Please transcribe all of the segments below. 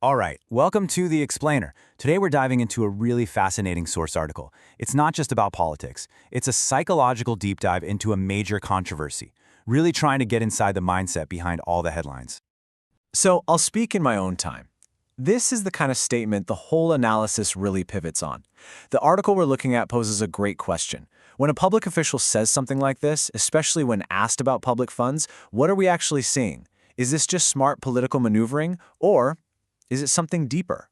All right, welcome to The Explainer. Today we're diving into a really fascinating source article. It's not just about politics. It's a psychological deep dive into a major controversy, really trying to get inside the mindset behind all the headlines. So I'll speak in my own time. This is the kind of statement the whole analysis really pivots on. The article we're looking at poses a great question. When a public official says something like this, especially when asked about public funds, what are we actually seeing? Is this just smart political maneuvering, or is it something deeper?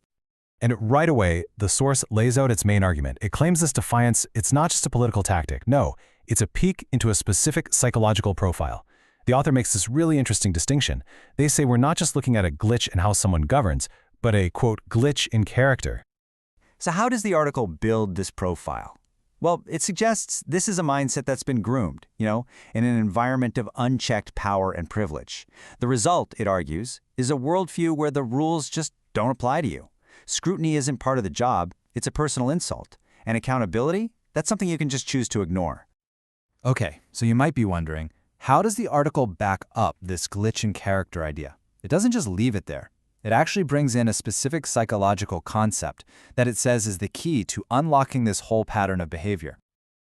And right away, the source lays out its main argument. It claims this defiance, it's not just a political tactic. No, it's a peek into a specific psychological profile. The author makes this really interesting distinction. They say we're not just looking at a glitch in how someone governs, but a, quote, glitch in character. So how does the article build this profile? Well, it suggests this is a mindset that's been groomed, in an environment of unchecked power and privilege. The result, it argues, is a worldview where the rules just don't apply to you. Scrutiny isn't part of the job, it's a personal insult. And accountability, that's something you can just choose to ignore. Okay, so you might be wondering, how does the article back up this glitch in character idea? It doesn't just leave it there. It actually brings in a specific psychological concept that it says is the key to unlocking this whole pattern of behavior.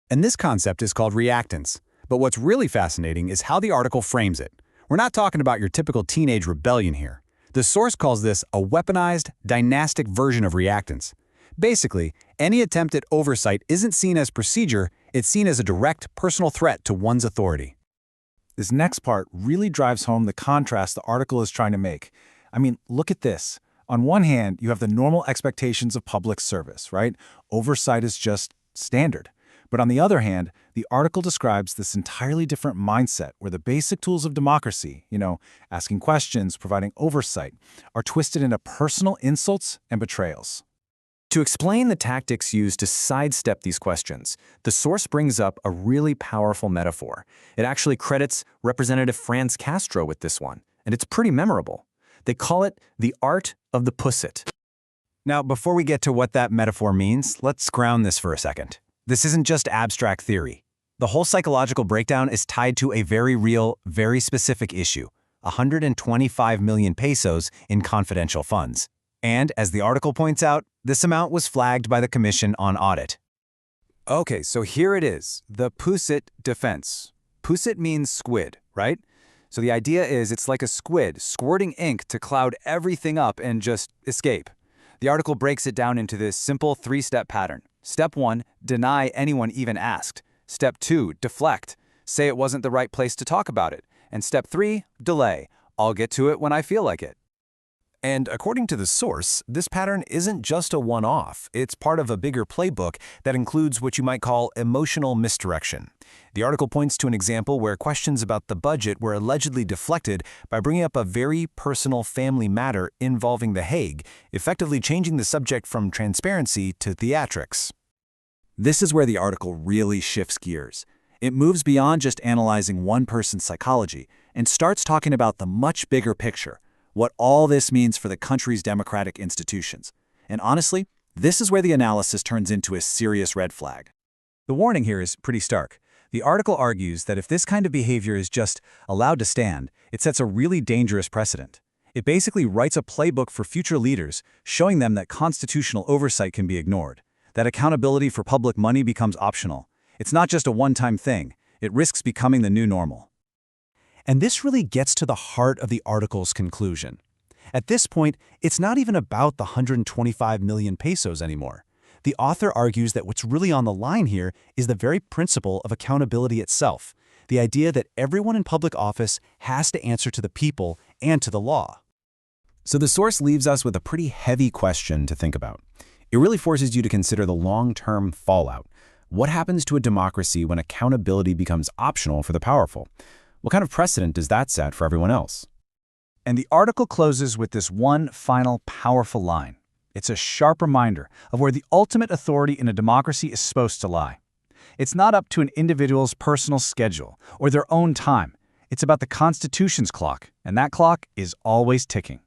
And this concept is called reactance. But what's really fascinating is how the article frames it. We're not talking about your typical teenage rebellion here. The source calls this a weaponized, dynastic version of reactance. Basically, any attempt at oversight isn't seen as procedure, it's seen as a direct, personal threat to one's authority. This next part really drives home the contrast the article is trying to make. I mean, look at this. On one hand, you have the normal expectations of public service, right? Oversight is just standard. But on the other hand, the article describes this entirely different mindset where the basic tools of democracy, asking questions, providing oversight, are twisted into personal insults and betrayals. To explain the tactics used to sidestep these questions, the source brings up a really powerful metaphor. It actually credits Representative Franz Castro with this one, and it's pretty memorable. They call it the art of the pussit. Now, before we get to what that metaphor means, let's ground this for a second. This isn't just abstract theory. The whole psychological breakdown is tied to a very real, very specific issue, 125 million pesos in confidential funds. And, as the article points out, this amount was flagged by the Commission on Audit. Okay, so here it is, the pussit defense. Pussit means squid, right? So the idea is it's like a squid squirting ink to cloud everything up and just escape. The article breaks it down into this simple three-step pattern. Step 1, deny anyone even asked. Step 2, deflect. Say it wasn't the right place to talk about it. And step 3, delay. I'll get to it when I feel like it. And according to the source, this pattern isn't just a one-off. It's part of a bigger playbook that includes what you might call emotional misdirection. The article points to an example where questions about the budget were allegedly deflected by bringing up a very personal family matter involving The Hague, effectively changing the subject from transparency to theatrics. This is where the article really shifts gears. It moves beyond just analyzing one person's psychology and starts talking about the much bigger picture, what all this means for the country's democratic institutions. And honestly, this is where the analysis turns into a serious red flag. The warning here is pretty stark. The article argues that if this kind of behavior is just allowed to stand, it sets a really dangerous precedent. It basically writes a playbook for future leaders, showing them that constitutional oversight can be ignored, that accountability for public money becomes optional. It's not just a one-time thing. It risks becoming the new normal. And this really gets to the heart of the article's conclusion. At this point, it's not even about the 125 million pesos anymore. The author argues that what's really on the line here is the very principle of accountability itself, the idea that everyone in public office has to answer to the people and to the law. So the source leaves us with a pretty heavy question to think about. It really forces you to consider the long-term fallout. What happens to a democracy when accountability becomes optional for the powerful? What kind of precedent does that set for everyone else? And the article closes with this one final powerful line. It's a sharp reminder of where the ultimate authority in a democracy is supposed to lie. It's not up to an individual's personal schedule or their own time. It's about the Constitution's clock, and that clock is always ticking.